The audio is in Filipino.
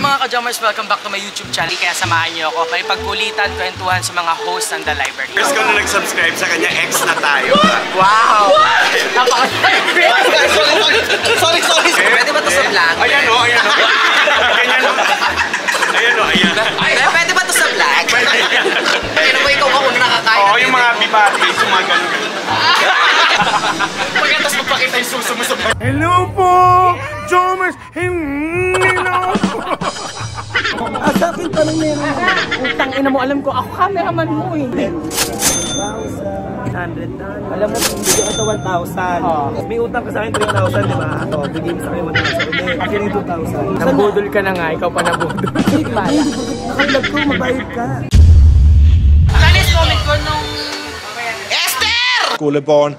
mga ka-Jammers? Welcome back to my YouTube channel. Kaya samahan niyo ako. May pagkulitan, kwentuhan sa mga host ng The Library. First ko na nag-subscribe sa kanya, ex na tayo. Wow! Sorry. Pwede ba ito sa vlog? Ayan o. Ganyan o. Ayan. Pwede ba ito sa vlog? Kaya na ba ikaw ako na nakakain? Oo, yung mga bibatis, yung mga ganun. Pagkatapos magpakita yung suso mo sa vlog. Hello po! Jammers! Sa akin pa lang meron. Utang ina mo, alam ko, ako cameraman mo eh. 100 na. Alam mo, bigyan ko ito 1,000. May utang ka sa akin 3,000, di ba? Ito, bigyan mo sa akin 1,000. Akin yung 2,000. Nabudol ka na nga, ikaw pa nabudol. Nakablog ko, mabayad ka. Lanis comment ko nung... Esther! Kulay Bon.